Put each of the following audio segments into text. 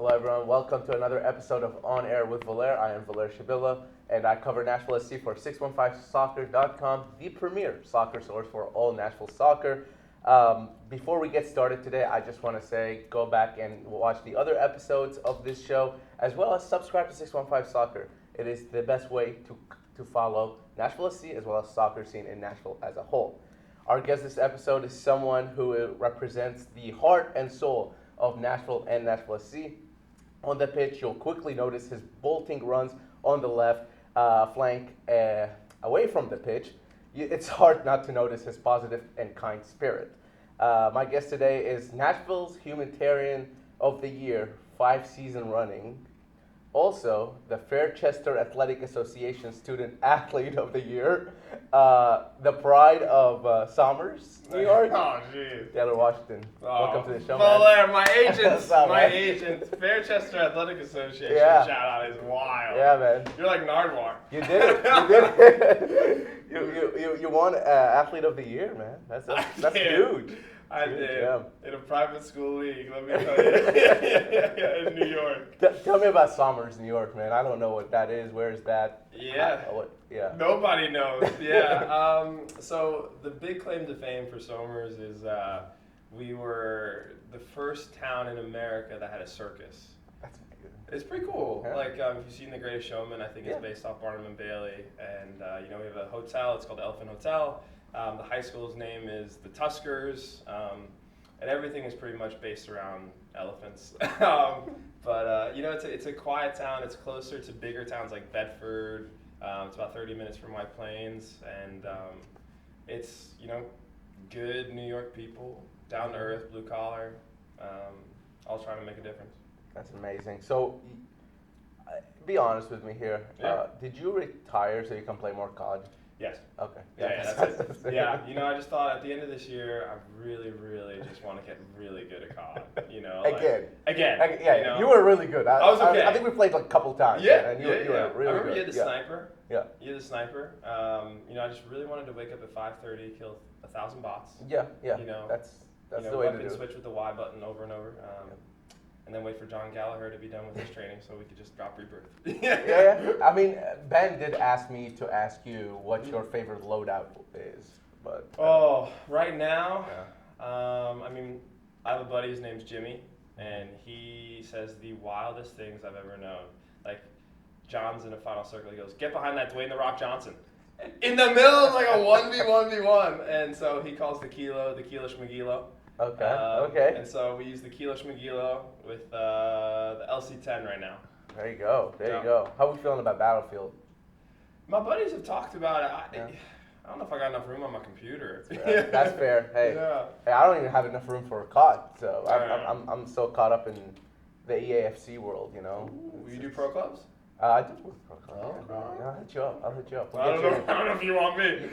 Hello everyone, welcome to another episode of On Air with Valair. I am Valair Shabilla, and I cover Nashville SC for 615Soccer.com, the premier soccer source for all Nashville soccer. Before we get started today, I just want to say go back and watch the other episodes of this show, as well as subscribe to 615 Soccer. It is the best way to follow Nashville SC as well as soccer scene in Nashville as a whole. Our guest this episode is someone who represents the heart and soul of Nashville and Nashville SC. On the pitch, you'll quickly notice his bolting runs on the left flank away from the pitch. It's hard not to notice his positive and kind spirit. My guest today is Nashville's Humanitarian of the Year, 5 season running. Also, the Fairchester Athletic Association Student Athlete of the Year, the pride of Somers, New York. Oh, jeez. Taylor Washington. Welcome to the show, Valair, man. my agent, up, my man? agent, Fairchester Athletic Association. Yeah. Shout out is wild. Yeah, man. You're like Nardwar. You did it. You did it. You won Athlete of the Year, man. That's huge. I Huge, did. yeah. In a private school league, let me tell you. In New York. Tell me about Somers, New York, man. I don't know what that is. Where is that? Yeah. Yeah. Nobody knows. Yeah. So the big claim to fame for Somers is we were the first town in America that had a circus. That's good. It's pretty cool. Yeah. Like, if you've seen The Greatest Showman, I think it's based off Barnum and Bailey. And, we have a hotel. It's called the Elephant Hotel. The high school's name is the Tuskers. And everything is pretty much based around elephants. It's a quiet town. It's closer to bigger towns like Bedford. It's about 30 minutes from White Plains. And it's, good New York people, down to earth, blue collar, all trying to make a difference. That's amazing. So, be honest with me here. Yeah. Did you retire so you can play more college? Yes. Okay. Yeah, that's it. Yeah, I just thought at the end of this year, I really, really just want to get really good at COD. Again. Yeah, you were really good. I was okay. I think we played like a couple times. Yeah, and you were really I remember good. you had the sniper. Yeah. You had the sniper. I just really wanted to wake up at 5:30, kill 1,000 bots. Yeah. That's the way to do it. Switch with the Y button over and over. And then wait for John Gallagher to be done with his training so we could just drop rebirth. Yeah. I mean, Ben did ask me to ask you what your favorite loadout is, but. Right now, I have a buddy. His name's Jimmy, and he says the wildest things I've ever known. Like, John's in a final circle. He goes, "Get behind that Dwayne the Rock Johnson." In the middle of like a 1v1v1, and so he calls the Kilo Schmagilo. Okay. And so we use the Kilo Schmagilo with the LC10 right now. There you go. You go. How are we feeling about Battlefield? My buddies have talked about it. I don't know if I got enough room on my computer. That's fair. Hey, I don't even have enough room for a COD, so I'm so caught up in the EAFC world, Ooh, you do pro clubs? I do pro clubs. I'll hit you up. I don't know if you want me.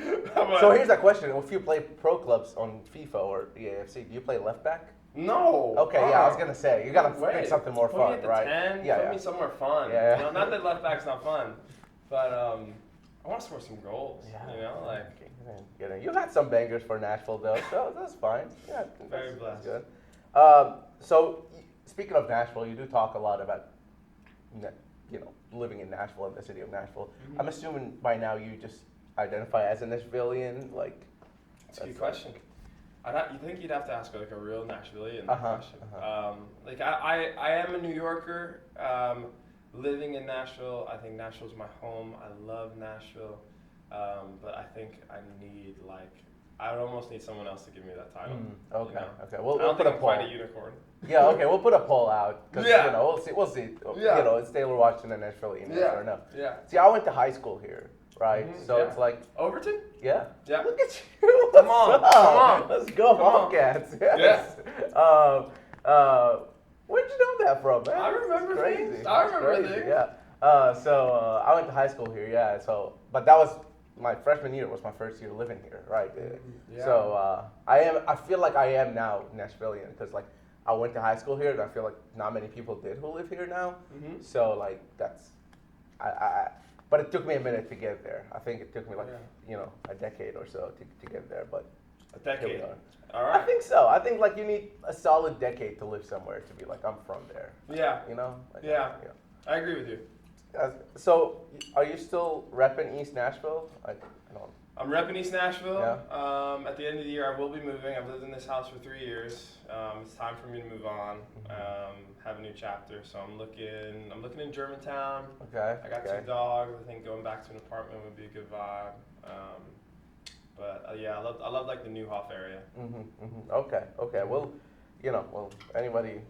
So here's that question: if you play pro clubs on FIFA or EAFC, do you play left back? No. Okay, I was gonna say you gotta pick something more fun, put me right? at the 10, put me somewhere fun. Yeah. Not that left back's not fun, but I want to score some goals. You had some bangers for Nashville though, so that's fine. Yeah, Very blessed. That's good. So speaking of Nashville, you do talk a lot about, living in Nashville and the city of Nashville. Mm-hmm. I'm assuming by now you just identify as a Nashvilleian, like. That's a good question. You think you'd have to ask like a real Nashvilleian question. I am a New Yorker, living in Nashville. I think Nashville's my home. I love Nashville, but I think I would almost need someone else to give me that title. Okay. I We'll don't put think a I'm poll. quite a unicorn. Yeah. Okay. We'll put a poll out because we'll see. Yeah. It's Taylor Washington and Nashvilleian. Yeah. Or no. Yeah. See, I went to high school here, right? So it's like. Overton? Yeah. Yeah. Look at you. Come on. Let's go, Bobcats. Yes. Yeah. Where'd you know that from, man? I remember crazy. things. I remember things. Yeah. So I went to high school here. Yeah. But that was my freshman year. Was my first year living here, right? Yeah. So I feel like I am now Nashvilleian because like I went to high school here, and I feel like not many people did who live here now. Mm-hmm. So like that's but it took me a minute to get there. I think it took me like a decade or so to get there. But A decade. Here we are. All right. I think so. I think like you need a solid decade to live somewhere to be like, I'm from there. Yeah. You know? Like, Yeah. I agree with you. So, are you still repping East Nashville? I don't. I'm repping East Nashville. Yeah. At the end of the year, I will be moving. I've lived in this house for 3 years. It's time for me to move on. Have a new chapter. So I'm looking in Germantown. Okay. I got 2 dogs. I think going back to an apartment would be a good vibe. But yeah, I love like the Newhoff area. Okay. Well, anybody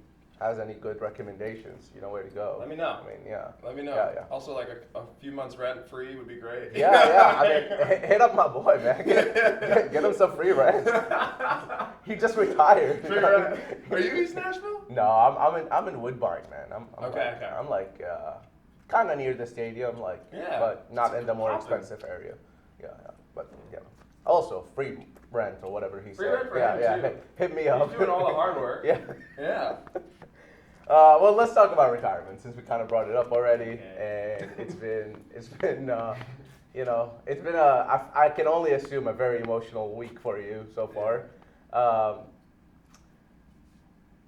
has any good recommendations, you know where to go. Let me know. I mean, yeah. Let me know. Yeah. Also, like a few months rent free would be great. Yeah. I mean, hit up my boy, man. Get him some free rent. He just retired. Free rent. Are you East Nashville? No, I'm in Woodbine, man. I'm like kind of near the stadium, like, but not in the more expensive area. Yeah. But also free rent or whatever he said. Free rent for him too. Hit me up. He's doing all the hard work. Yeah. Well, let's talk about retirement since we kind of brought it up already, and it's been I can only assume a very emotional week for you so far.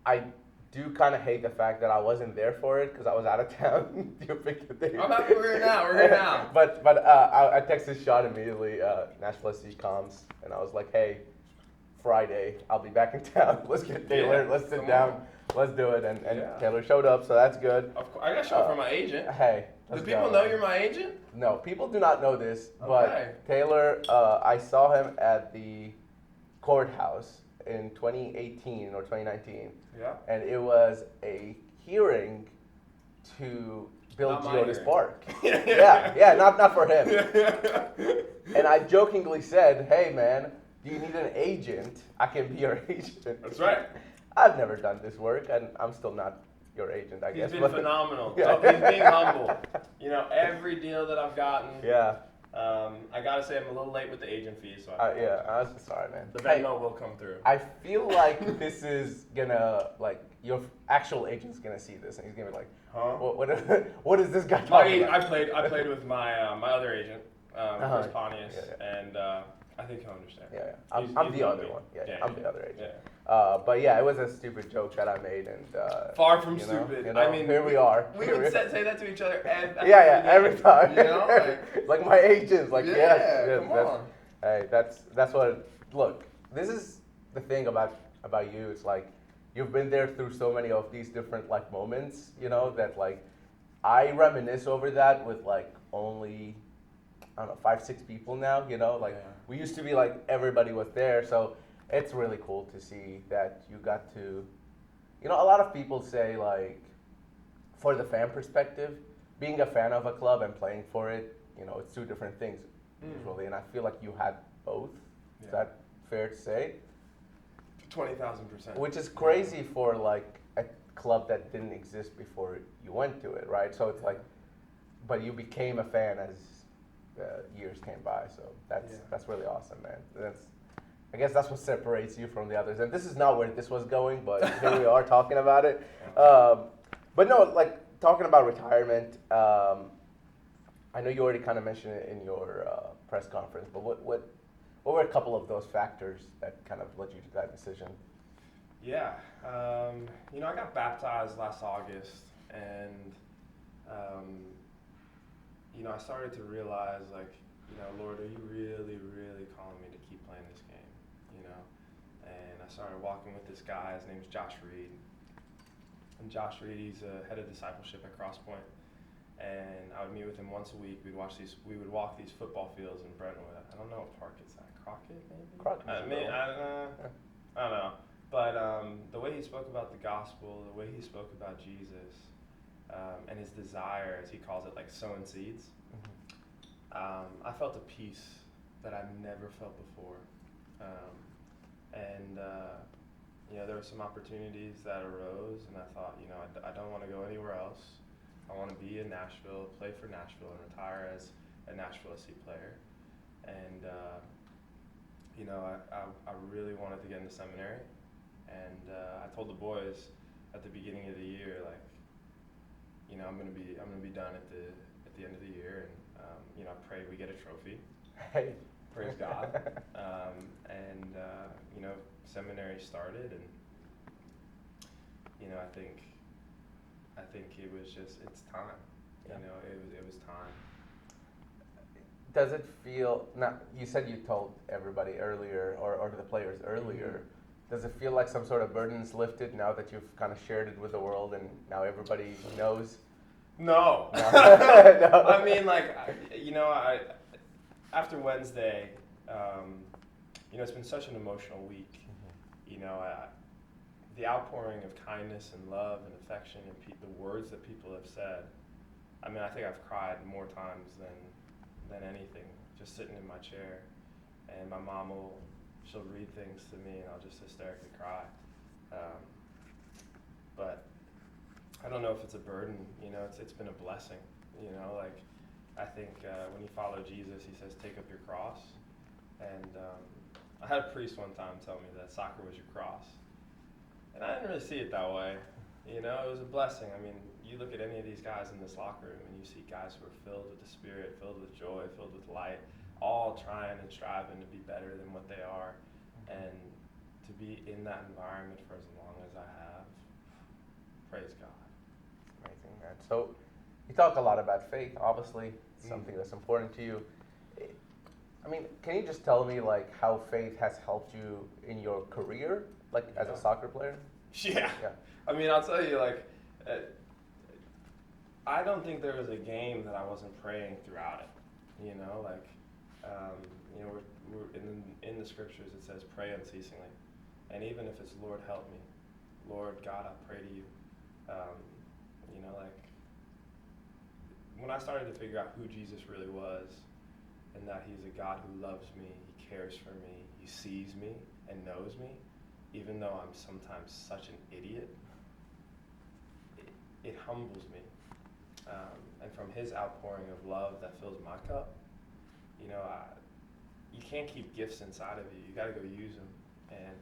I do kind of hate the fact that I wasn't there for it because I was out of town. You picked the day. I'm happy we're here now. But I texted Sean immediately, Nashville SC comms, and I was like, hey, Friday, I'll be back in town. Let's get Taylor. Let's sit down. Let's do it. And Taylor showed up, so that's good. Of course, I got to show up for my agent. Hey. Do people know you're my agent? No, people do not know this, but Taylor, I saw him at the courthouse in 2018 or 2019. Yeah. And it was a hearing to build Geodis Park. Yeah, not for him. And I jokingly said, hey man, do you need an agent? I can be your agent. That's right. I've never done this work, and I'm still not your agent, I guess. He's been phenomenal. Yeah. He's being humble. You know, every deal that I've gotten. Yeah. I gotta say I'm a little late with the agent fee, so I was sorry, man. The Venmo will come through. I feel like this is gonna, like, your actual agent's gonna see this, and he's gonna be like, huh? What is this guy talking about? I played with my my other agent, Chris Pontius, and I think he'll understand. Yeah. I'm the other one. Yeah, I'm the other agent. Yeah. But yeah, it was a stupid joke that I made, and far from stupid. I mean, here we are. We would say that to each other. Every time. You know, like my agents, like come on. Hey, that's what. Look, this is the thing about you. It's like you've been there through so many of these different like moments, you know, that like I reminisce over that with like only, I don't know, 5-6 people now, you know, like we used to be like everybody was there, so it's really cool to see that you got to, you know, a lot of people say like, for the fan perspective, being a fan of a club and playing for it, you know, it's 2 different things usually, and I feel like you had both. Is that fair to say? 20,000%. Which is crazy for like a club that didn't exist before you went to it, right? So it's like, but you became a fan as years came by, so that's really awesome, man. I guess that's what separates you from the others. And this is not where this was going, but here we are talking about it. But no, like talking about retirement, I know you already kind of mentioned it in your press conference, but what were a couple of those factors that kind of led you to that decision? Yeah, you know, I got baptized last August, and you know, I started to realize, like, you know, Lord, are you really, really calling me to keep playing this game? You know, and I started walking with this guy. His name's Josh Reed, and Josh Reed, he's a head of discipleship at Crosspoint. And I would meet with him once a week. We would walk these football fields in Brentwood. I don't know what park it's at. Crockett, maybe? Crockett. I don't know. But the way he spoke about the gospel, the way he spoke about Jesus, and his desire, as he calls it, like sowing seeds, I felt a peace that I've never felt before. You know, there were some opportunities that arose, and I thought, you know, I don't want to go anywhere else. I want to be in Nashville, play for Nashville, and retire as a Nashville SC player. And, you know, I really wanted to get into seminary. And I told the boys at the beginning of the year, like, you know, I'm gonna be done at the end of the year, and you know, I pray we get a trophy. Hey, praise God. seminary started, and I think it was just, it's time. Yeah. It was time. Does it feel, now you said you told everybody earlier, or the players earlier, does it feel like some sort of burden's lifted now that you've kind of shared it with the world and now everybody knows? No. No. I mean, like, after Wednesday, it's been such an emotional week. The outpouring of kindness and love and affection and the words that people have said. I mean, I think I've cried more times than anything, just sitting in my chair. And my mom she'll read things to me and I'll just hysterically cry. But I don't know if it's a burden, it's been a blessing, like I think when you follow Jesus, he says, take up your cross. And I had a priest one time tell me that soccer was your cross. And I didn't really see it that way. It was a blessing. I mean, you look at any of these guys in this locker room and you see guys who are filled with the Spirit, filled with joy, filled with light, all trying and striving to be better than what they are. And to be in that environment for as long as I have, praise God. Amazing, man. So you talk a lot about faith, obviously, something that's important to you. I mean, can you just tell me, like, how faith has helped you in your career, like, as a soccer player? Yeah. I mean, I'll tell you, like, I don't think there was a game that I wasn't praying throughout it. We're in the scriptures it says pray unceasingly, and even if it's Lord help me, Lord God I pray to you. Like when I started to figure out who Jesus really was, and that he's a God who loves me, he cares for me, he sees me and knows me, even though I'm sometimes such an idiot, it humbles me. And from his outpouring of love that fills my cup, you can't keep gifts inside of you. You got to go use them. And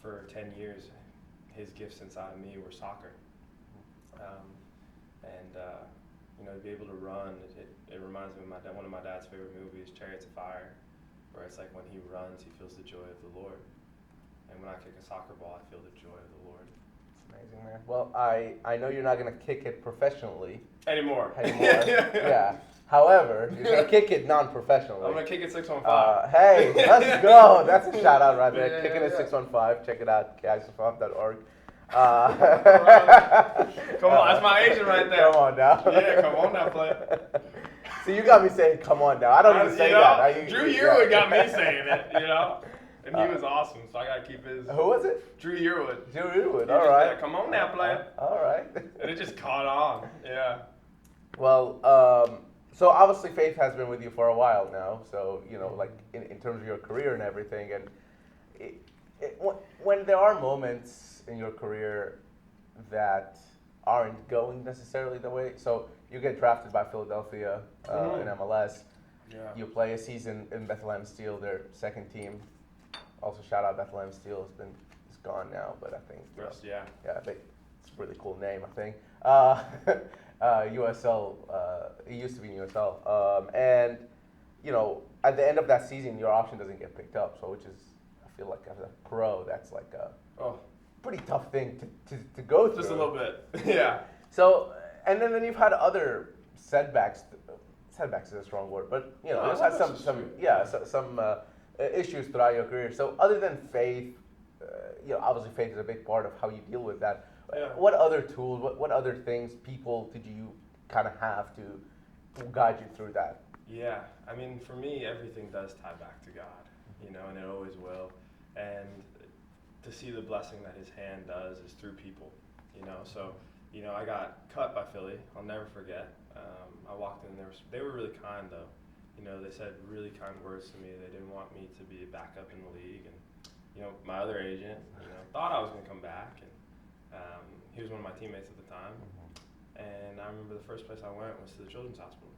for 10 years, his gifts inside of me were soccer. To be able to run, it reminds me of one of my dad's favorite movies, Chariots of Fire, where it's like when he runs, he feels the joy of the Lord. And when I kick a soccer ball, I feel the joy of the Lord. Amazing, man. Well, I know you're not going to kick it professionally. Anymore. Yeah. However, you're going to kick it non-professionally. I'm going to kick it 615. Hey, let's go. That's a shout out right there. Kicking it 615. Check it out, KISFF.org. Come on, that's my agent right there. Come on now. Yeah, come on now, player. See, you got me saying come on now. I don't even say that. Drew Yearwood got me saying it, And he was awesome, so I got to keep his. Who was it? Drew Yearwood. Drew Yearwood, all right. Come on now, player. All right. And it just caught on, yeah. Well, so obviously faith has been with you for a while now, so, like in terms of your career and everything, and when there are moments in your career that aren't going necessarily the way, so you get drafted by Philadelphia in MLS, you play a season in Bethlehem Steel, their second team. Also shout out Bethlehem Steel, it's gone now, but I think I think it's a really cool name, I think. USL, it used to be USL, and at the end of that season your option doesn't get picked up, so which is, I feel like as a pro that's like a pretty tough thing to go through. Just a little bit, yeah. So, and then you've had other setbacks. Setbacks is a strong word, but you've had some issues throughout your career. So, other than faith, obviously faith is a big part of how you deal with that. Yeah. What other tools, what other things, people did you kind of have to guide you through that? Yeah, I mean, for me, everything does tie back to God, and it always will. And to see the blessing that his hand does is through people, So, I got cut by Philly. I'll never forget. I walked in, they were really kind, though. They said really kind words to me. They didn't want me to be a backup in the league. And, my other agent, thought I was going to come back. And he was one of my teammates at the time. And I remember the first place I went was to the Children's Hospital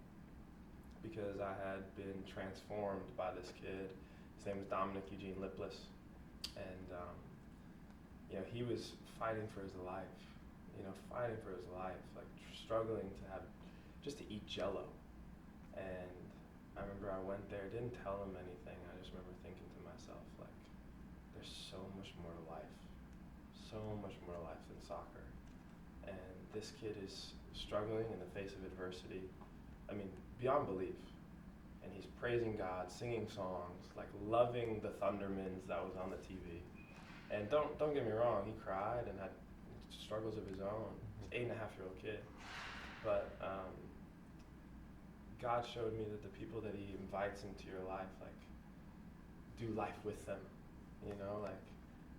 because I had been transformed by this kid. His name was Dominic Eugene Lipless. And, he was fighting for his life, like struggling just to eat Jell-O. And I remember I went there, didn't tell him anything. I just remember thinking to myself, like, there's so much more to life. So much more to life than soccer. And this kid is struggling in the face of adversity. I mean, beyond belief. And he's praising God, singing songs, like loving the Thundermans that was on the TV. And don't get me wrong, he cried and had struggles of his own. He's an 8.5-year-old kid. But God showed me that the people that he invites into your life, like, do life with them. You know, like,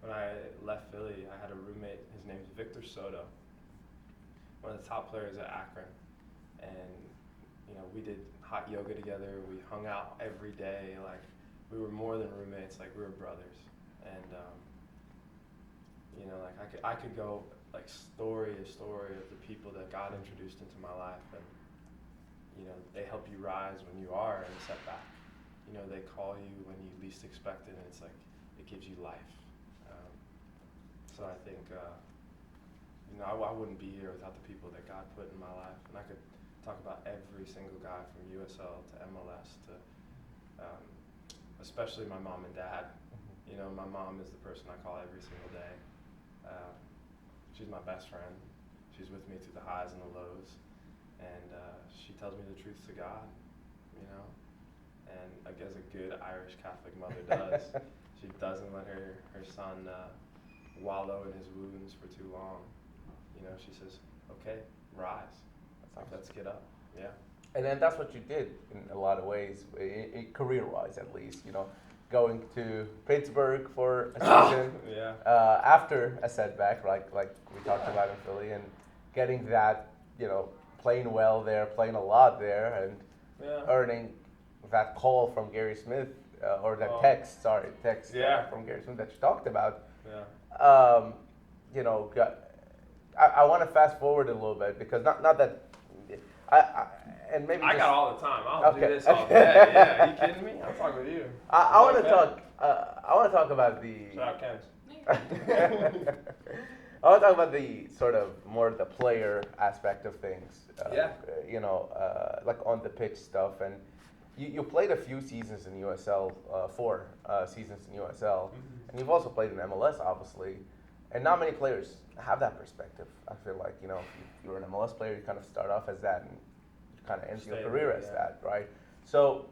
when I left Philly, I had a roommate, his name's Victor Soto, one of the top players at Akron. And, you know, we did hot yoga together, we hung out every day, like, we were more than roommates, like, we were brothers. And, you know, like, I could go, like, story to story of the people that God introduced into my life, and, you know, they help you rise when you are in a setback. You know, they call you when you least expect it, and it's like, it gives you life. So I think, you know, I wouldn't be here without the people that God put in my life. And I could talk about every single guy from USL to MLS to, especially my mom and dad. You know, my mom is the person I call every single day. She's my best friend. She's with me through the highs and the lows. And she tells me the truth to God, you know. And I guess a good Irish Catholic mother does. She doesn't let her son wallow in his wounds for too long. You know, she says, okay, rise. Let's get up. Yeah. And then that's what you did in a lot of ways, career-wise at least, you know, going to Pittsburgh for a season after a setback, like we talked about in Philly, and getting that, you know, playing well there, playing a lot there, and earning that call from Gary Smith, or that text from Gary Smith that you talked about. Yeah. You know, I want to fast forward a little bit because not that and maybe I got all the time. I'll do this all day. Yeah, are you kidding me? I'll talk with you. I want to talk. I want to talk about the. Shout out Ken's. I want to talk about the sort of more the player aspect of things. You know, like on the pitch stuff, and you played a few seasons in USL, 4 seasons in USL, and you've also played in MLS, obviously. And not many players have that perspective. I feel like, you know, if you're an MLS player, you kind of start off as that, and you kind of end your career as that, right? So,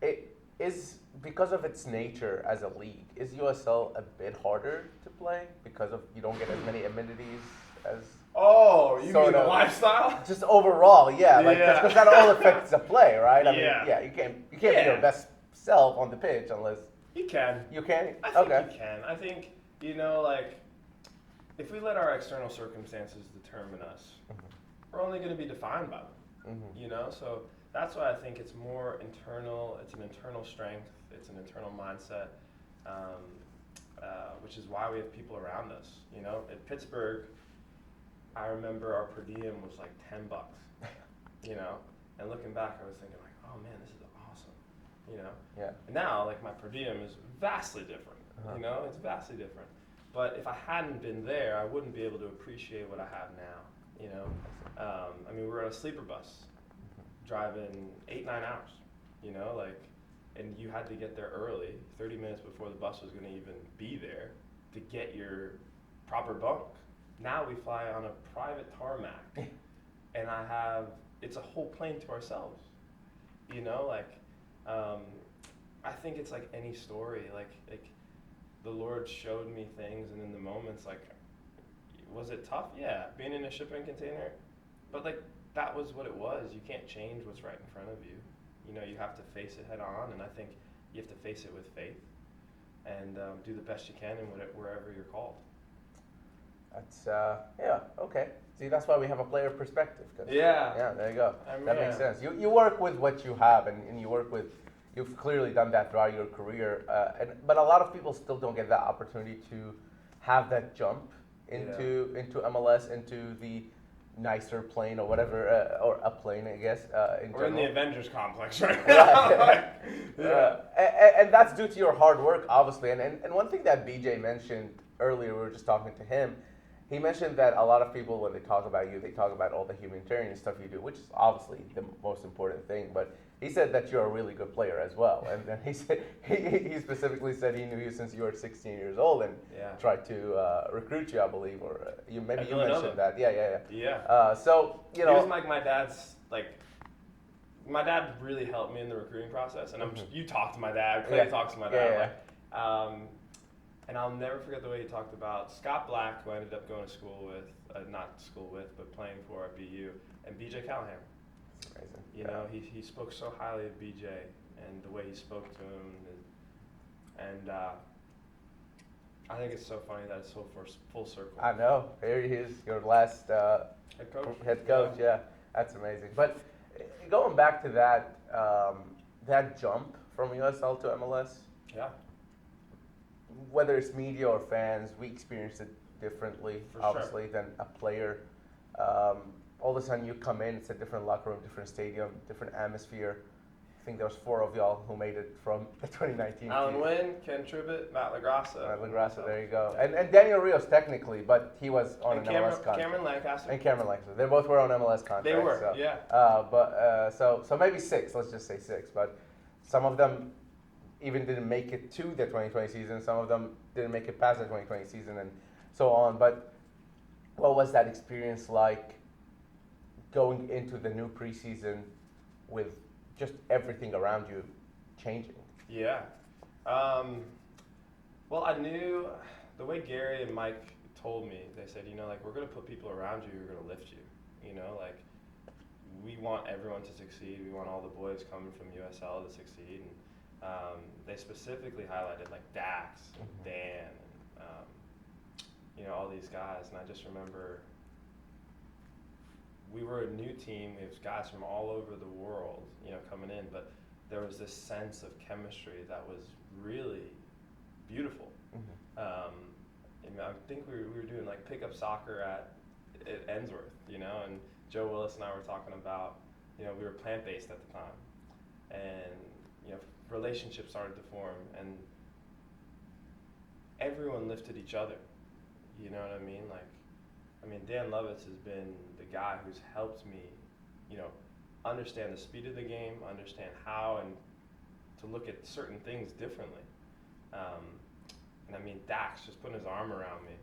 it is because of its nature as a league. Is USL a bit harder to play because of you don't get as many amenities as? Oh, you mean the lifestyle? Just overall, because that all affects the play, right? I mean, you can't be your best self on the pitch unless you can. You can. I think you can. I think. You know, like, if we let our external circumstances determine us, we're only going to be defined by them, you know? So that's why I think it's more internal. It's an internal strength. It's an internal mindset, which is why we have people around us, you know? In Pittsburgh, I remember our per diem was like $10, you know? And looking back, I was thinking like, oh man, this is awesome, you know? Yeah. And now, like, my per diem is vastly different. You know, it's vastly different. But if I hadn't been there, I wouldn't be able to appreciate what I have now. You know, I mean, we were on a sleeper bus, driving 8-9 hours. You know, like, and you had to get there early, 30 minutes before the bus was going to even be there, to get your proper bunk. Now we fly on a private tarmac, and it's a whole plane to ourselves. You know, like, I think it's like any story, like. The Lord showed me things, and in the moments, like, was it tough? Yeah, being in a shipping container, but like that was what it was. You can't change what's right in front of you. You know, you have to face it head on, and I think you have to face it with faith, and do the best you can in wherever you're called. That's okay. See, that's why we have a player perspective. Yeah, there you go. That makes sense. You work with what you have, and you work with. You've clearly done that throughout your career, but a lot of people still don't get that opportunity to have that jump into MLS, into the nicer plane or whatever, or a plane, I guess. We're in the Avengers complex right now. And that's due to your hard work, obviously. And one thing that BJ mentioned earlier, we were just talking to him, He mentioned that a lot of people, when they talk about you, they talk about all the humanitarian stuff you do, which is obviously the most important thing. But he said that you're a really good player as well. And then he said he specifically said he knew you since you were 16 years old and tried to recruit you, I believe, or you mentioned that. Yeah. So he was like my dad's My dad really helped me in the recruiting process, and you talked to my dad. Clay talks to my dad. And I'll never forget the way he talked about Scott Black, who I ended up going to school with, but playing for at BU, and BJ Callahan. That's amazing. You know, he spoke so highly of BJ and the way he spoke to him, and I think it's so funny that it's so full circle. I know. Here he is, your last head coach. Yeah, that's amazing. But going back to that jump from USL to MLS. Yeah. Whether it's media or fans, we experienced it differently, obviously, than a player. All of a sudden, you come in, it's a different locker room, different stadium, different atmosphere. I think there was 4 of y'all who made it from the 2019 Alan team. Wynn, Ken Tribbett, Matt LaGrassa. There you go. And Daniel Rios, technically, but he was on an MLS contract. Cameron Lancaster. And Cameron Lancaster. They both were on MLS contracts. They were, so, yeah. So maybe 6, let's just say 6. But some of them even didn't make it to the 2020 season. Some of them didn't make it past the 2020 season and so on. But what was that experience like going into the new preseason with just everything around you changing? Yeah. Well, I knew the way Gary and Mike told me, they said, we're going to put people around you who are going to lift you. We want everyone to succeed. We want all the boys coming from USL to succeed. And they specifically highlighted Dax, and Dan, and all these guys. And I just remember we were a new team. We have guys from all over the world, coming in. But there was this sense of chemistry that was really beautiful. I think we were doing pickup soccer at Ensworth, and Joe Willis and I were talking about, we were plant-based at the time, and relationships started to form, and everyone lifted each other. You know what I mean? Dan Lovitz has been the guy who's helped me, understand the speed of the game, understand how and to look at certain things differently. And Dax just putting his arm around me.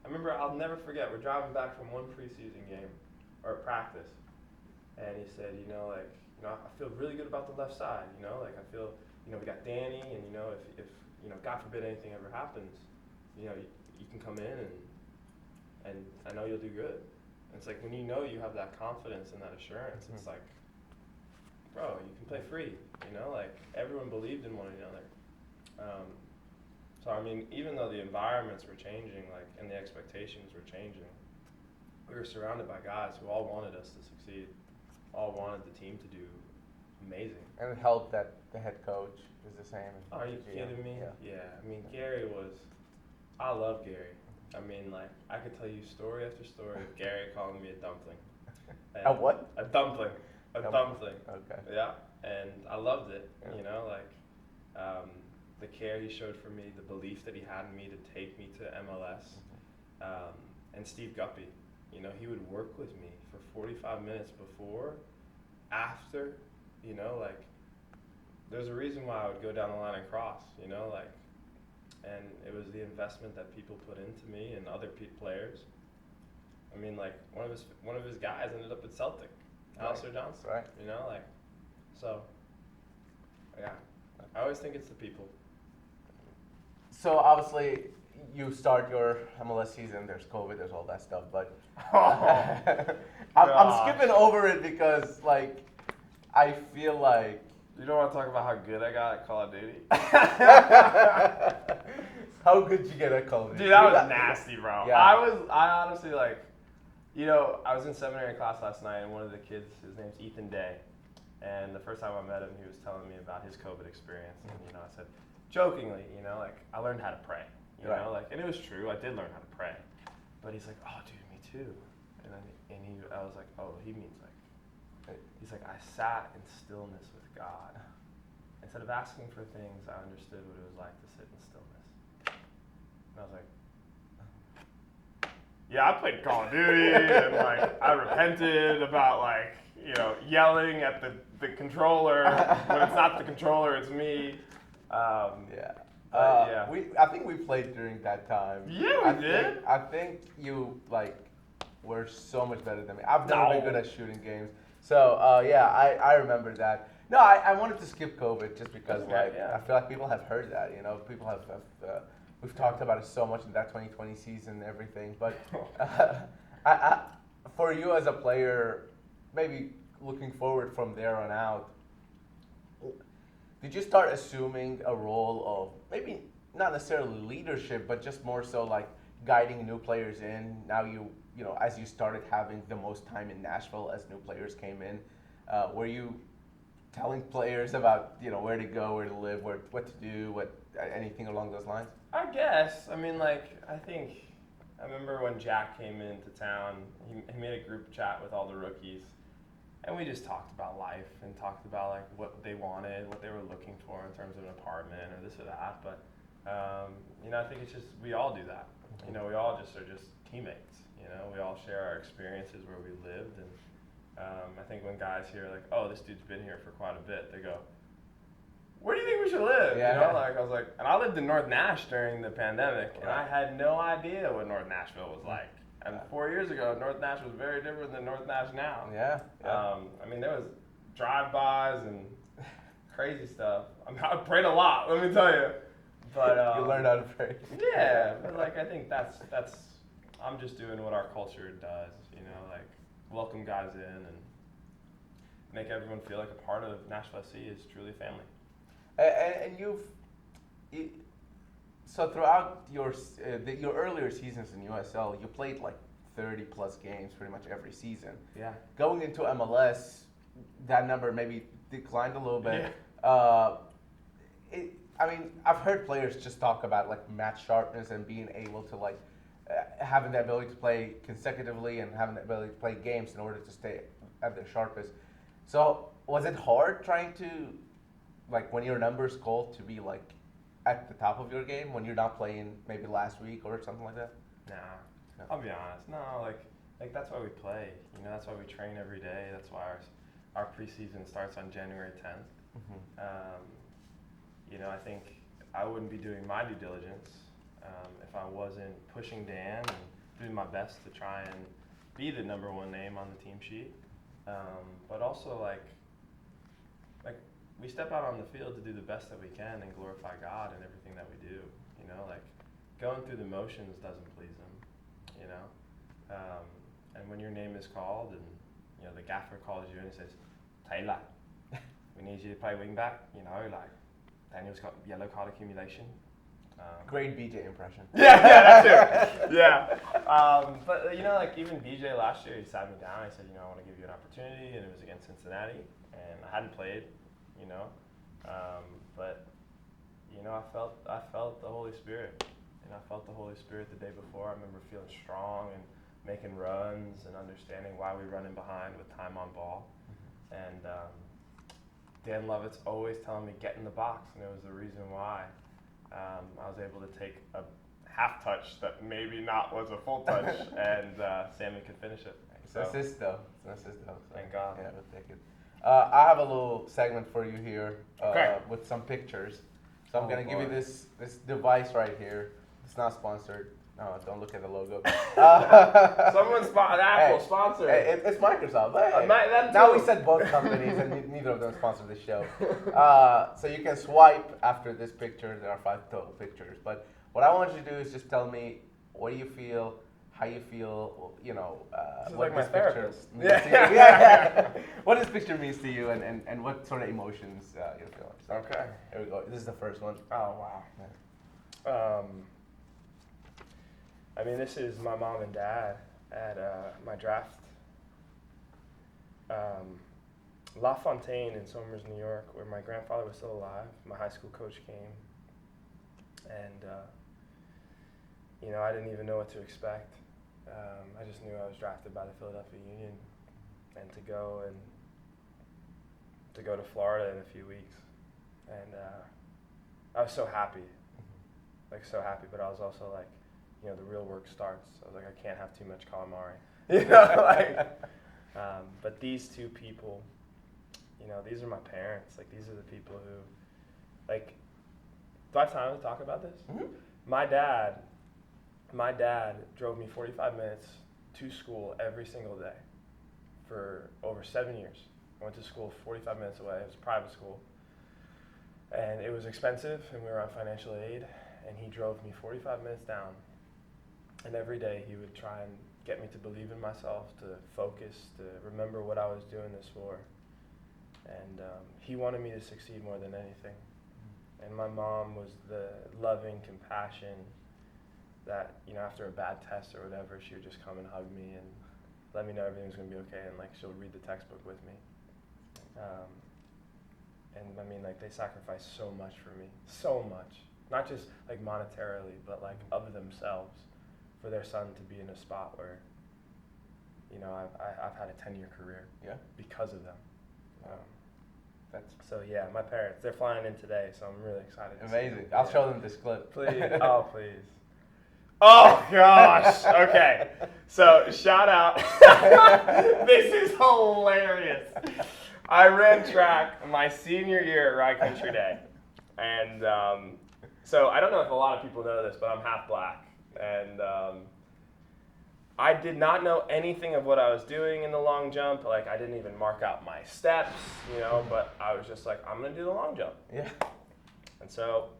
I remember, I'll never forget, we're driving back from one preseason game, or practice, and he said, I feel really good about the left side, I feel, we got Danny, and if God forbid anything ever happens, you can come in and I know you'll do good. And it's when you have that confidence and that assurance, it's bro, you can play free, everyone believed in one another. So even though the environments were changing, and the expectations were changing, we were surrounded by guys who all wanted us to succeed, all wanted the team to do amazing. And it helped that the head coach is the same. Are you kidding me? Yeah. Gary was, I love Gary. I could tell you story after story of Gary calling me a dumpling. A what? A dumpling. A dumpling. Okay. Yeah. And I loved it, the care he showed for me, the belief that he had in me to take me to MLS. And Steve Guppy, he would work with me for 45 minutes before, after, there's a reason why I would go down the line and cross, and it was the investment that people put into me and other players. One of his guys ended up at Celtic, Alistair Johnson, right? So, yeah, I always think it's the people. So obviously, you start your MLS season. There's COVID. There's all that stuff. But I'm skipping over it because, I feel like you don't want to talk about how good I got at Call of Duty. How good you get at Call of Duty? Dude, that was nasty, bro. Yeah. I honestly I was in seminary class last night, and one of the kids, his name's Ethan Day, and the first time I met him, he was telling me about his COVID experience, and I said, jokingly, I learned how to pray, and it was true, I did learn how to pray, but he's like, oh, dude, me too, I was like, oh, he means he's like, I sat in stillness with God. Instead of asking for things, I understood what it was like to sit in stillness. And I was like, yeah, I played Call of Duty, and like I repented about like yelling at the controller when it's not the controller, it's me. Yeah. Yeah. I think we played during that time. Yeah, we did. I think you were so much better than me. I've never been good at shooting games. So yeah, I remember that. No, I wanted to skip COVID just because I feel like people have heard that. People have we've talked about it so much in that 2020 season and everything. But for you as a player, maybe looking forward from there on out, did you start assuming a role of maybe not necessarily leadership, but just more so like guiding new players in? Now as you started having the most time in Nashville as new players came in, were you telling players about where to go, where to live, what to do, anything along those lines? I guess. I mean, I remember when Jack came into town, he made a group chat with all the rookies, and we just talked about life and talked about what they wanted, what they were looking for in terms of an apartment or this or that. But I think it's just we all do that. We all just are just teammates. We all share our experiences where we lived, and I think when guys hear oh, this dude's been here for quite a bit, they go, where do you think we should live? Yeah. I was like, and I lived in North Nash during the pandemic, and I had no idea what North Nashville was like. And 4 years ago, North Nash was very different than North Nash now. Yeah. I mean, there was drive-bys and crazy stuff. I prayed a lot, let me tell you. But you learned how to pray. Yeah, but I think that's I'm just doing what our culture does. Welcome guys in and make everyone feel like a part of Nashville SC is truly family. And so throughout your earlier seasons in USL, you played 30 plus games pretty much every season. Yeah. Going into MLS, that number maybe declined a little bit. Yeah. I've heard players just talk about match sharpness and being able to having the ability to play consecutively and having the ability to play games in order to stay at their sharpest. So was it hard trying to when your numbers called to be at the top of your game when you're not playing maybe last week or something like that? Nah, I'll be honest. No, that's why we play. That's why we train every day. That's why our preseason starts on January 10th. Mm-hmm. I think I wouldn't be doing my due diligence if I wasn't pushing Dan and doing my best to try and be the number one name on the team sheet. But also we step out on the field to do the best that we can and glorify God in everything that we do. Going through the motions doesn't please him. And when your name is called and the gaffer calls you and he says, Taylor, we need you to play wing back. Daniel's got yellow card accumulation. Great BJ impression. Yeah, that too. Yeah. But even BJ last year, he sat me down. He said, I want to give you an opportunity, and it was against Cincinnati, and I hadn't played, but I felt the Holy Spirit. I felt the Holy Spirit the day before. I remember feeling strong and making runs and understanding why we run in behind with time on ball. And Dan Lovett's always telling me get in the box, and it was the reason why. I was able to take a half touch that maybe not was a full touch, and Sammy could finish it. It's an assist though. So thank God. Yeah, we'll take it. I have a little segment for you here with some pictures. So I'm going to give you this device right here. It's not sponsored. No, don't look at the logo. Apple sponsor. It's Microsoft. Hey. Now we said both companies, and neither of them sponsor this show. So you can swipe after this picture. There are 5 total pictures. But what I want you to do is just tell me what do you feel, how you feel, what this picture means to you. Yeah. What this picture means to you, and what sort of emotions you're feeling. So, okay. Here we go. This is the first one. Oh, wow. Yeah. This is my mom and dad at my draft. La Fontaine in Somers, New York, where my grandfather was still alive. My high school coach came, and I didn't even know what to expect. I just knew I was drafted by the Philadelphia Union, and to go to Florida in a few weeks, and I was so happy, so happy. But I was also the real work starts. I was like, I can't have too much calamari. But these two people, these are my parents. Like, these are the people who, like, do I have time to talk about this? Mm-hmm. My dad drove me 45 minutes to school every single day for over 7 years. I went to school 45 minutes away. It was a private school. And it was expensive, and we were on financial aid, and he drove me 45 minutes down. And every day he would try and get me to believe in myself, to focus, to remember what I was doing this for. And he wanted me to succeed more than anything. And my mom was the loving compassion that, after a bad test or whatever, she would just come and hug me and let me know everything's going to be okay, and, like, she'll read the textbook with me. And, I mean, like, they sacrificed so much for me. So much. Not just, like, monetarily, but, like, of themselves for their son to be in a spot where, I've had a 10-year career because of them. So, yeah, my parents, they're flying in today, so I'm really excited. Amazing. I'll show them this clip. Please. Oh, please. Oh, gosh. Okay. So, shout out. This is hilarious. I ran track my senior year at Rye Country Day. And so I don't know if a lot of people know this, but I'm half black. And I did not know anything of what I was doing in the long jump. Like, I didn't even mark out my steps, but I was just like, I'm going to do the long jump. Yeah. And so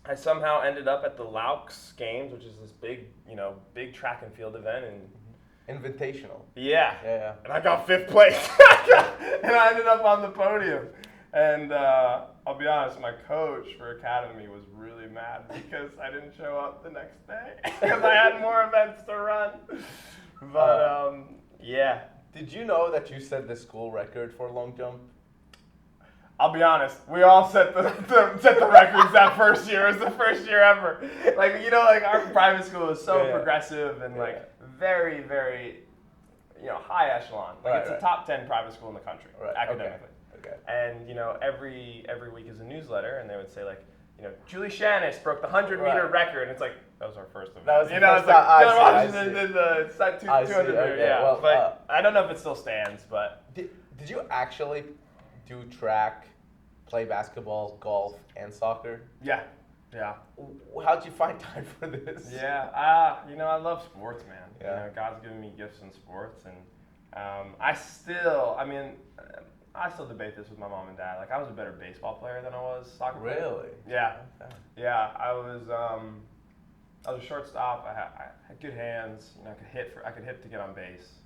I somehow ended up at the Laux Games, which is this big track and field event. And Invitational. Yeah. And I got 5th place. And I ended up on the podium. And I'll be honest, my coach for Academy was really mad because I didn't show up the next day because I had more events to run. But yeah. Did you know that you set the school record for long jump? I'll be honest, we all set the records that first year. It was the first year ever. Like, our private school was so progressive and like very, very, high echelon. Like, it's a top 10 private school in the country, academically. Okay. And, every week is a newsletter, and they would say, like, Julie Shannis broke the 100-meter record. And it's like, that was our first event. That was the first time. I it's like 200 meter. Okay. Yeah. Well, but I don't know if it still stands, but. Did you actually do track, play basketball, golf, and soccer? Yeah. How'd you find time for this? Yeah. I love sports, man. Yeah. God's given me gifts in sports, and I still debate this with my mom and dad. Like, I was a better baseball player than I was soccer player. Really? Yeah. Okay. Yeah. I was a shortstop. I had good hands. I could hit to get on base.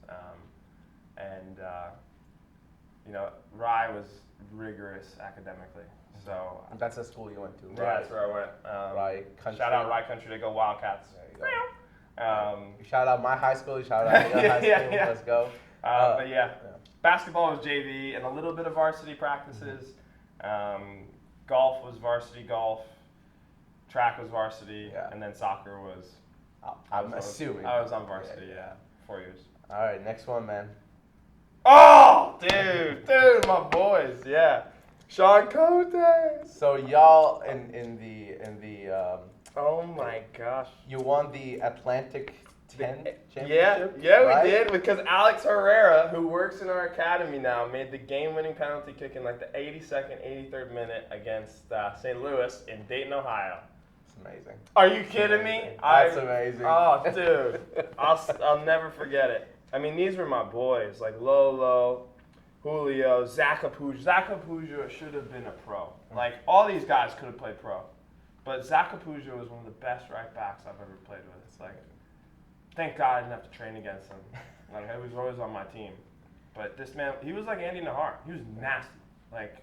Rye was rigorous academically. So that's the school you went to, right? Yeah, that's where I went. Rye Country. Shout out Rye Country to go Wildcats. There you go. You shout out my high school. You shout out your high school. Yeah. Let's go. But yeah, basketball was JV and a little bit of varsity practices. Golf was varsity golf. Track was varsity, and then soccer was. I'm assuming. I was on varsity, 4 years. All right, next one, man. Oh, dude, my boys, yeah. Sean Cote. So y'all in the oh my gosh. You won the Atlantic 10 championship? Yeah, right? we did, because Alex Herrera, who works in our academy now, made the game-winning penalty kick in like the 82nd, 83rd minute against St. Louis in Dayton, Ohio. It's amazing. Are you kidding me? That's amazing. Oh, dude, I'll never forget it. I mean, these were my boys, like Lolo, Julio, Zach Apuja. Zach Apuja should have been a pro. Like, all these guys could have played pro. But Zach Apuja was one of the best right backs I've ever played with. It's like, thank God I didn't have to train against him. Like, he was always on my team. But this man, he was like Andy Nahar. He was nasty. Like,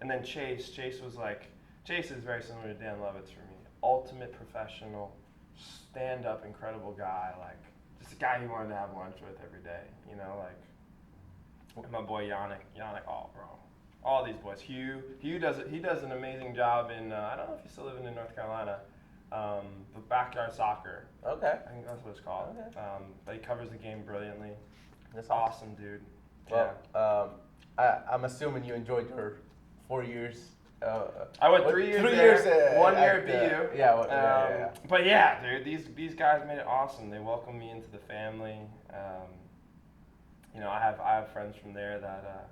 and then Chase was like, Chase is very similar to Dan Lovitz for me. Ultimate professional, stand-up, incredible guy. Like, just a guy you wanted to have lunch with every day. Like, my boy Yannick, oh, bro. All these boys. Hugh does it. He does an amazing job in, I don't know if he's still living in North Carolina, the backyard soccer. Okay. I think that's what it's called. Okay. But he covers the game brilliantly. That's awesome, dude. Well, I'm assuming you enjoyed your 4 years I went 3 years 3 there, years 1 year at BU. Yeah. But yeah, dude, these guys made it awesome. They welcomed me into the family. I have friends from there that,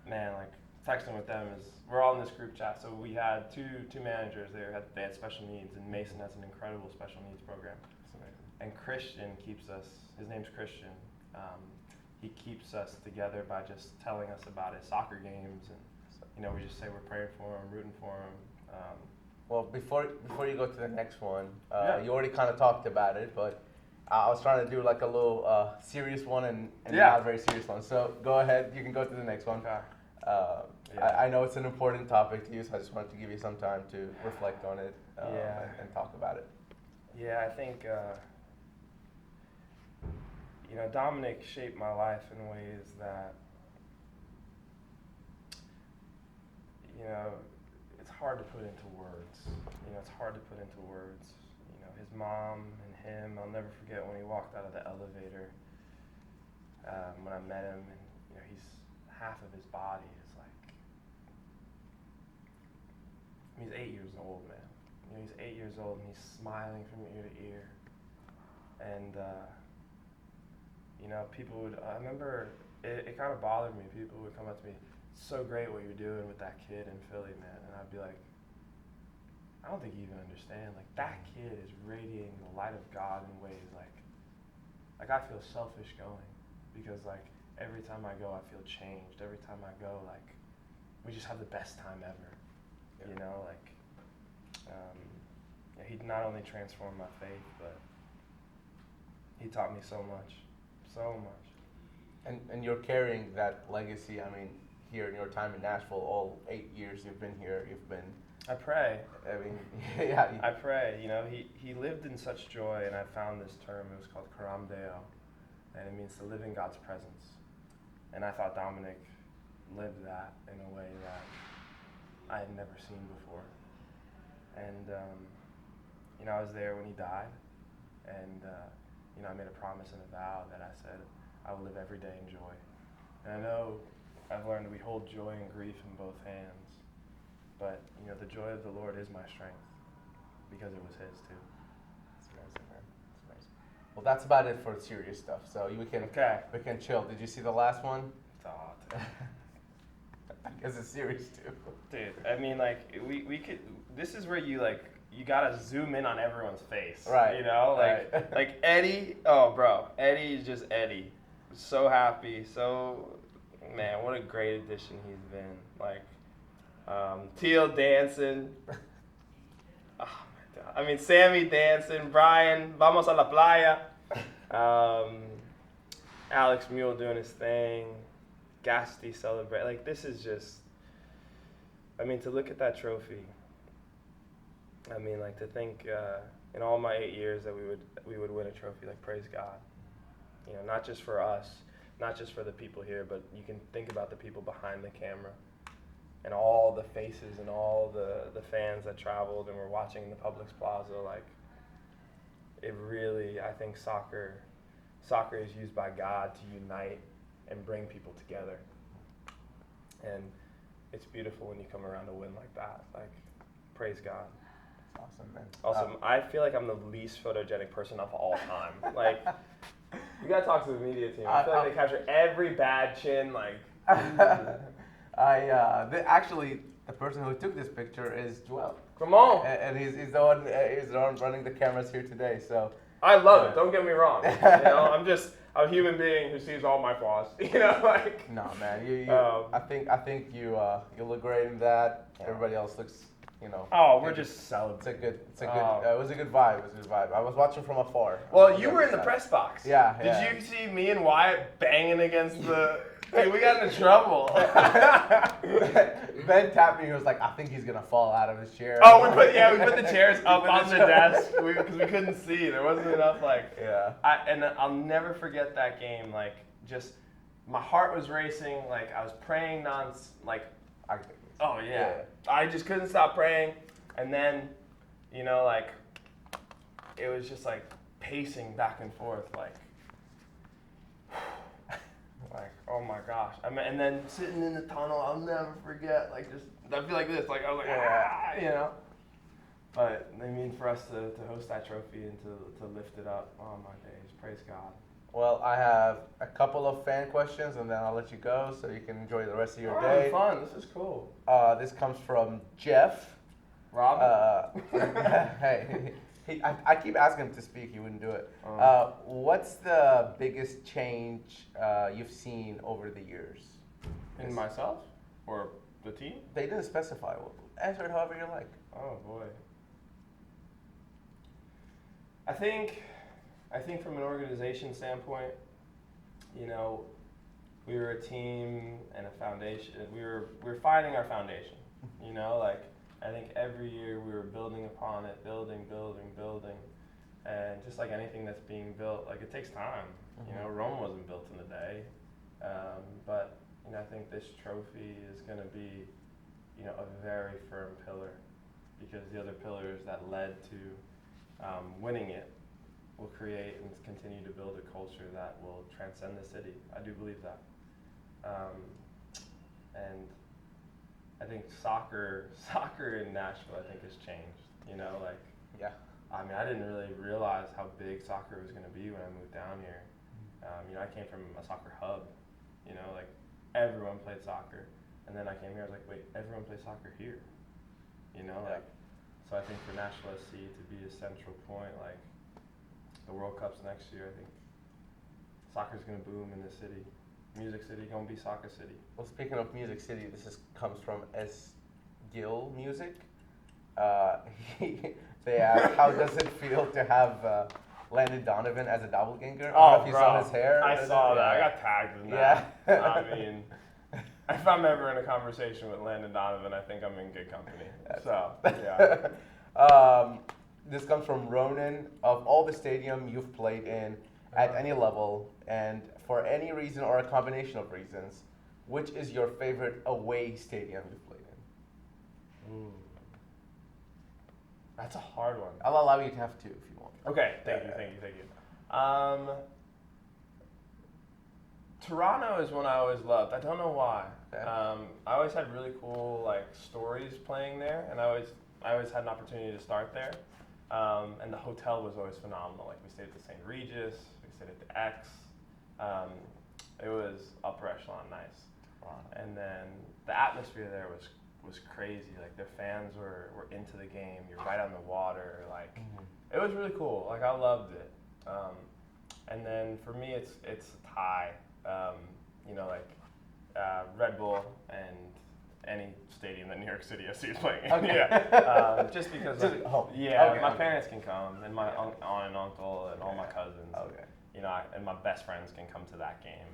man, like texting with them we're all in this group chat. So we had two managers there. They had special needs, and Mason has an incredible special needs program. And Christian keeps us. His name's Christian. He keeps us together by just telling us about his soccer games, and we just say we're praying for him, rooting for him. Well, before you go to the next one, you already kind of talked about it, but I was trying to do like a little serious one and not a very serious one. So go ahead, you can go to the next one. I know it's an important topic to you, so I just wanted to give you some time to reflect on it and talk about it. Yeah, I think Dominic shaped my life in ways that it's hard to put into words. It's hard to put into words. His mom and him, I'll never forget when he walked out of the elevator when I met him, and he's half of his body is like, he's 8 years old, man. He's 8 years old and he's smiling from ear to ear. And people would, I remember it kind of bothered me. People would come up to me, "It's so great what you're doing with that kid in Philly, man." And I'd be like, I don't think you even understand. Like, that kid is radiating the light of God in ways like I feel selfish going, because like every time I go I feel changed. Every time I go, like, we just have the best time ever. He not only transformed my faith, but he taught me so much. And you're carrying that legacy. I mean, here in your time in Nashville, all 8 years you've been here, I pray. I mean, yeah. I pray. He lived in such joy, and I found this term. It was called Karam Deo, and it means to live in God's presence. And I thought Dominic lived that in a way that I had never seen before. And I was there when he died, and I made a promise and a vow that I said I will live every day in joy. And I know I've learned we hold joy and grief in both hands, but the joy of the Lord is my strength, because it was His too. It's amazing, man. It's amazing. Well, that's about it for serious stuff. So we can chill. Did you see the last one? I guess it's serious too. Dude, I mean, like, we could. This is where you gotta zoom in on everyone's face, right? Like, like Eddie. Oh, bro, Eddie is just Eddie. So happy. So, man, what a great addition he's been. Like, Teal dancing. Oh my God. I mean, Sammy dancing. Brian, vamos a la playa. Alex Mule doing his thing. Gasty celebrate. Like, this is just. I mean, to look at that trophy. I mean, like, to think in all my 8 years that we would win a trophy. Like, praise God. Not just for us, not just for the people here, but you can think about the people behind the camera, and all the faces and all the fans that traveled and were watching in the Publix Plaza. Like, it really, I think soccer is used by God to unite and bring people together. And it's beautiful when you come around to win like that. Like, praise God. That's awesome, man. Also, I feel like I'm the least photogenic person of all time. Like, you gotta talk to the media team. I feel like they capture every bad chin. Like, actually, the person who took this picture is Johel. Come on. And he's the one running the cameras here today. So I love it. Don't get me wrong. I'm just a human being who sees all my flaws. Like. No, man. I think you look great in that. Everybody else looks. Oh, we're just celebrating. It was a good vibe. I was watching from afar. Well, you were in the press box. Yeah. Did you see me and Wyatt banging against the? Dude, we got into trouble. Ben tapped me. He was like, "I think he's gonna fall out of his chair." Oh, we put the chairs up on the desk because we couldn't see. There wasn't enough And I'll never forget that game. Like, just my heart was racing. Like, I was praying Oh yeah. I just couldn't stop praying, and then, like, it was just like pacing back and forth, like, oh my gosh. I mean, and then sitting in the tunnel, I'll never forget. Like just, I'd be like this, like I was like, ah, you know. But I mean, for us to host that trophy and to lift it up, oh my days, praise God. Well, I have a couple of fan questions, and then I'll let you go so you can enjoy the rest of your day. Fun. This is cool. This comes from Jeff. Rob? Hey, I keep asking him to speak. He wouldn't do it. What's the biggest change you've seen over the years? In myself? Or the team? They didn't specify. Answer it however you like. Oh, boy. I think from an organization standpoint, you know, we were a team and a foundation. We were finding our foundation. You know, like I think every year we were building upon it, building, and just like anything that's being built, like it takes time. You know, Rome wasn't built in a day, but you know, I think this trophy is going to be, you know, a very firm pillar, because the other pillars that led to winning it will create and continue to build a culture that will transcend the city. I do believe that. And I think soccer in Nashville, I think, has changed. You know, like, yeah. I mean, I didn't really realize how big soccer was going to be when I moved down here. You know, I came from a soccer hub. You know, like everyone played soccer, and then I came here. I was like, wait, everyone plays soccer here. You know, like, so I think for Nashville SC to be a central point, like the World Cup's next year, I think soccer's going to boom in the city. Music City gonna be Soccer City. Well, speaking of Music City, comes from S. Gill Music. They asked, how does it feel to have Landon Donovan as a doppelganger? I don't know if you saw his hair. I saw that. I got tagged in that. Yeah. I mean, if I'm ever in a conversation with Landon Donovan, I think I'm in good company. So, yeah. This comes from Ronan. Of all the stadium you've played in, at any level, and for any reason or a combination of reasons, which is your favorite away stadium you've played in? Ooh. That's a hard one. I'll allow you to have two if you want. Okay, thank you. Toronto is one I always loved. I don't know why. Okay. I always had really cool like stories playing there, and I always had an opportunity to start there. And the hotel was always phenomenal. Like we stayed at the St. Regis, we stayed at the X. It was upper echelon nice. Wow. And then the atmosphere there was crazy. Like their fans were into the game. You're right on the water. Like it was really cool. Like I loved it. And then for me, it's a tie. You know, like Red Bull and any stadium that New York City FC is playing in. Okay. Yeah. Just because. Okay. My parents can come, and my aunt and uncle and all my cousins. Okay. You know, and my best friends can come to that game.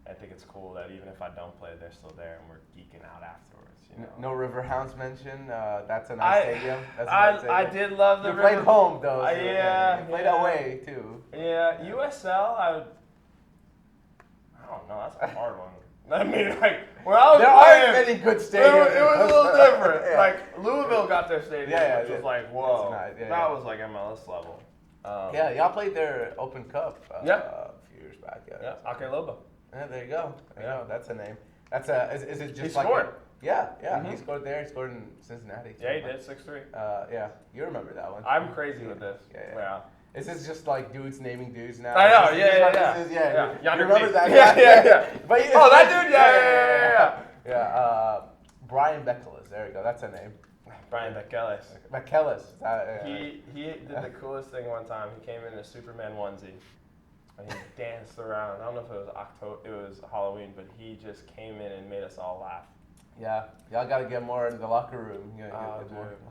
I think it's cool that even if I don't play, they're still there and we're geeking out afterwards. You know? No Riverhounds mention. That's a nice stadium. That's a nice stadium. I did love the. You played home though. So yeah. You played away too. Yeah, USL. I don't know. That's a hard one. I mean, like when I was there playing, aren't many good stadiums. It was a little different. Yeah. Like Louisville got their stadium, which was like whoa. Nice. That was like MLS level. Y'all played their Open Cup a few years back. Yeah, Ake Lobo. Yeah, there you go. There you go. That's a name. That's a. Is it just he like? Scored. Yeah. He scored there. He scored in Cincinnati. Yeah, he did 6-3. Yeah, you remember that one. I'm crazy with this. Yeah. Is this just like dudes naming dudes now? I know. Yeah. You remember that? Yeah. But that dude. Yeah. Brian Bekeles. There you go. That's a name. Brian Bekeles. He did the coolest thing one time. He came in a Superman onesie. And he danced around. I don't know if it was Halloween, but he just came in and made us all laugh. Yeah, y'all got to get more in the locker room.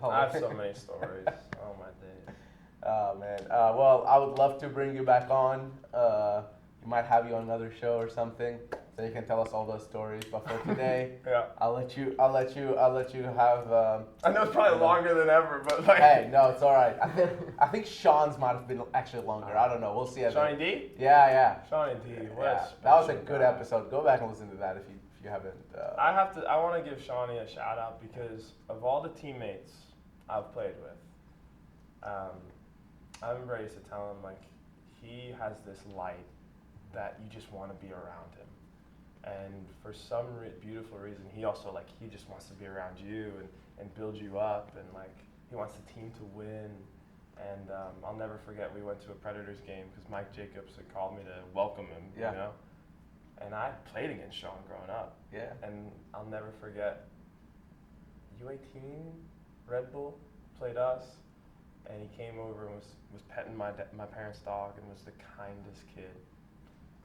I have so many stories. Oh my days. Oh man. Well, I would love to bring you back on. We might have you on another show or something, so you can tell us all those stories. But for today, I'll let you have. I know it's probably longer than ever, but like. Hey, no, it's all right. I think Sean's might have been actually longer. I don't know. We'll see. Shawnee D? Yeah. Shawnee D. That was a good episode. Go back and listen to that if you haven't. I want to give Shawnee a shout out because of all the teammates I've played with, I remember I used to tell him like he has this light that you just want to be around him. And for some beautiful reason, he also like he just wants to be around you and build you up, and like he wants the team to win. And I'll never forget, we went to a Predators game because Mike Jacobs had called me to welcome him, Yeah. you know. And I played against Sean growing up. Yeah. And I'll never forget, U18 Red Bull played us, and he came over and was petting my parents' dog and was the kindest kid.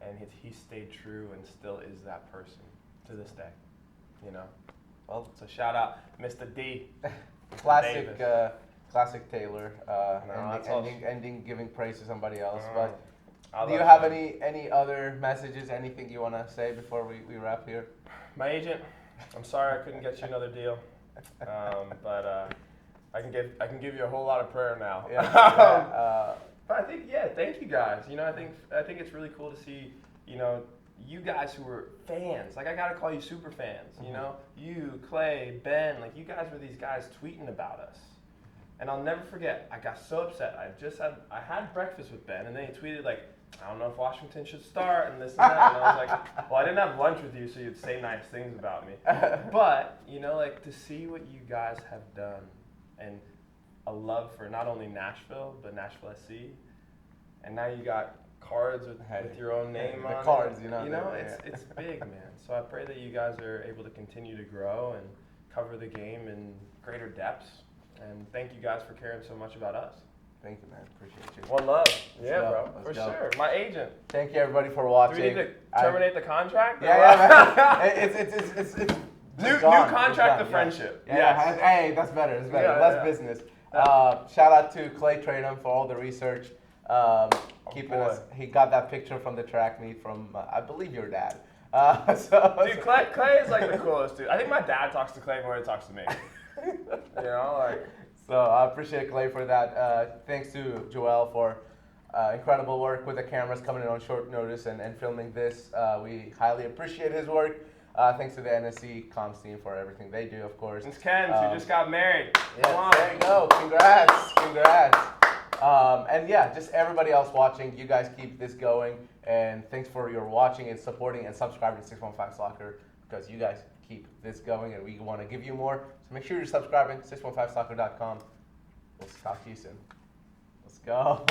And he stayed true and still is that person to this day, you know. Well, So shout out Mr. D. classic, Davis. classic Taylor. that's all- Ending giving praise to somebody else. I But do you love have him. any other messages? Anything you want to say before we wrap here? My agent, I'm sorry I couldn't get you another deal, but I can give you a whole lot of prayer now. Yeah. But I think, thank you guys. You know, I think it's really cool to see, you know, you guys who were fans. Like, I gotta call you super fans. You know, you, Clay, Ben, like you guys were these guys tweeting about us. And I'll never forget, I got so upset. I had breakfast with Ben, and then he tweeted like, I don't know if Washington should start and this and that. And I was like, well, I didn't have lunch with you, so you'd say nice things about me. But, you know, like to see what you guys have done and a love for not only Nashville, but Nashville SC. And now you got cards with your own name on the cards, it. you know. It's big, man. So I pray that you guys are able to continue to grow and cover the game in greater depths. And thank you guys for caring so much about us. Thank you, man. Appreciate you. One love. Let's Yeah, go. bro. Let's For go. sure. My agent. Thank you, everybody, for Do watching. we need to terminate the contract? Yeah, it's New gone. contract It's of gone, friendship. Yeah. Yes. Hey, that's better. It's better. Yeah, Less yeah. business. Shout out to Clay Trainum for all the research. Keeping boy. us. He got that picture from the track meet from I believe your dad. Dude, Clay is like the coolest dude. I think my dad talks to Clay more than he talks to me. You know, like. So I appreciate Clay for that. Thanks to Johel for incredible work with the cameras coming in on short notice and filming this. We highly appreciate his work. Thanks to the NSC comms team for everything they do, of course. It's Ken, who just got married. Come on. There you go. Congrats. And yeah, just everybody else watching, you guys keep this going. And thanks for your watching and supporting and subscribing to 615 Soccer, because you guys keep this going and we want to give you more. So make sure you're subscribing, 615soccer.com. We'll talk to you soon. Let's go.